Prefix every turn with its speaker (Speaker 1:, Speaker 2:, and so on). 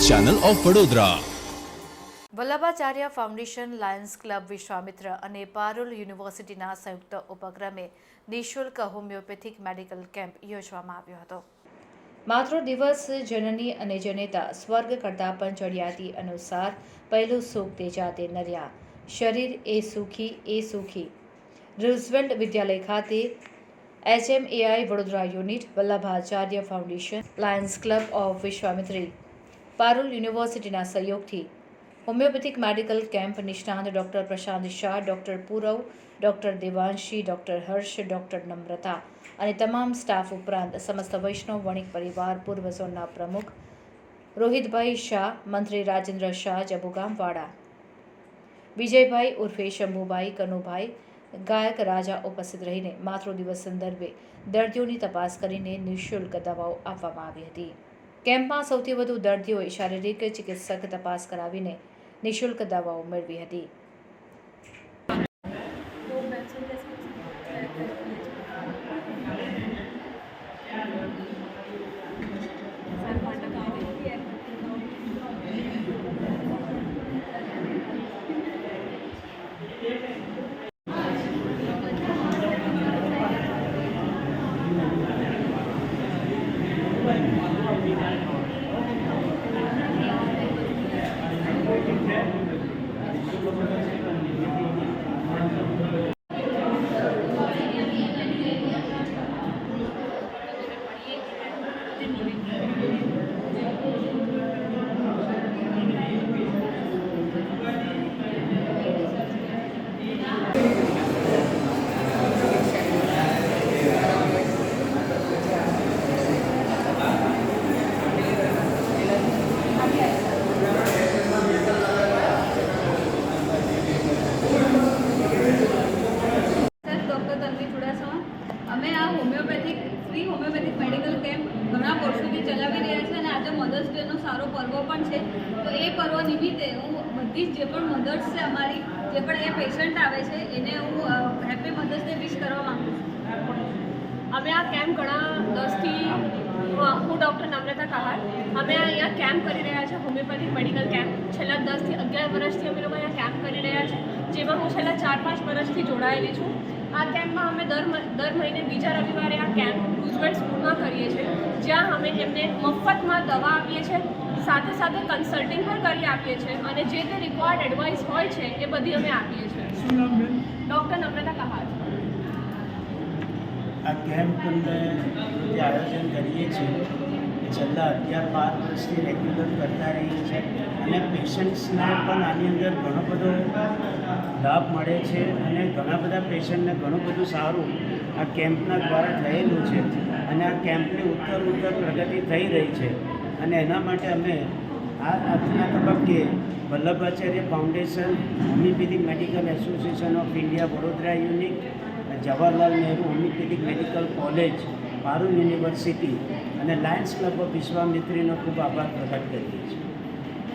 Speaker 1: Channel of Vadodara.
Speaker 2: Vallabhacharya foundation, Lions club Vishwamitra અને પારુલ યુનિવર્સિટીના સંયુક્ત ઉપક્રમે નિઃશુલ્ક હોમિયોપેથિક મેડિકલ કેમ્પ યોજવામાં આવ્યો હતો. માતૃ દિવસ જનની અને જનેતા સ્વર્ગ કરતાં પણ ચડિયાતી અનુસાર પહેલું સુખ તે જાતે નર્યા, શરીર એ સુખી. રૂઝવેલ્ટ વિદ્યાલય ખાતે HMAI Vadodara unit, Vallabhacharya foundation, Lions Club of Vishwamitri, Parul યુનિવર્સિટીના સહયોગથી હોમિયોપેથિક મેડિકલ કેમ્પ નિષ્ણાંત doctor Prashant Shah, doctor Poorav, doctor Devanshi, doctor Harsh, doctor Namrata અને તમામ સ્ટાફ ઉપરાંત સમસ્ત વૈષ્ણવ વણિક પરિવાર, પૂર્વ ઝોનના પ્રમુખ રોહિતભાઈ શાહ, મંત્રી રાજેન્દ્ર શાહ જબુગામવાડા, વિજયભાઈ ઉર્ફે શંભુભાઈ, કનુભાઈ, ગાયક રાજા ઉપસ્થિત રહીને માતૃ દિવસ સંદર્ભે દર્દીઓની તપાસ કરીને નિઃશુલ્ક દવાઓ આપવામાં આવી હતી. કેમ્પમાં સૌથી વધુ દર્દીઓએ શારીરિક ચિકિત્સક તપાસ કરાવીને નિઃશુલ્ક દવાઓ મેળવી હતી.
Speaker 3: અમે આ ફ્રી હોમિયોપેથિક મેડિકલ કેમ્પ ઘણા વર્ષોથી ચલાવી રહ્યા છે અને આજે મધર્સ ડેનો સારો પર્વ પણ છે. તો એ પર્વ નિમિત્તે હું બધી જે પણ મધર્સ છે અમારી, જે પણ એ પેશન્ટ આવે છે એને હું હેપી મધર્સ ડે વિશ કરવા માગું છું.
Speaker 4: અમે આ કેમ્પ ઘણા 10થી હું ડૉક્ટર નમ્રતા કહાર અમે અહીંયા કેમ્પ કરી રહ્યા છે, હોમિયોપેથિક મેડિકલ કેમ્પ. છેલ્લા 10થી 11 વર્ષથી અમે લોકો અહીંયા કેમ્પ કરી રહ્યા છે, જેમાં હું છેલ્લા 4-5 વર્ષથી જોડાયેલી છું. આ કેમ્પમાં અમે દર મહિને બીજા રવિવારે આ કેમ્પ રૂઝવેલ્ટ સ્કૂલમાં કરીએ છીએ, જ્યાં અમે એમને મફતમાં દવા આપીએ છીએ, સાથે સાથે કન્સલ્ટિંગ પણ કરી આપીએ છીએ અને જે તે રિક્વાયર્ડ એડવાઇસ હોય છે એ બધી અમે આપીએ છીએ. ડૉક્ટર નમ્રતા કહાર.
Speaker 5: આ કેમ્પ અમે જે આયોજન કરીએ છીએ એ છેલ્લા 11-12 વર્ષથી રેગ્યુલર કરતા રહીએ છીએ અને પેશન્ટ્સને પણ આની અંદર ઘણો બધો લાભ મળે છે અને ઘણા બધા પેશન્ટને ઘણું બધું સારું આ કેમ્પના દ્વારા થયેલું છે અને આ કેમ્પની ઉત્તર પ્રગતિ થઈ રહી છે. અને એના માટે અમે આ તબક્કે Vallabhacharya foundation, homeopathic medical association of India Vadodara unit, Jawaharlal Nehru homeopathic medical college, Parul university અને લાયન્સ ક્લબ ઓફ વિશ્વામિત્રીનો ખૂબ આભાર પ્રકટ કરીએ છીએ.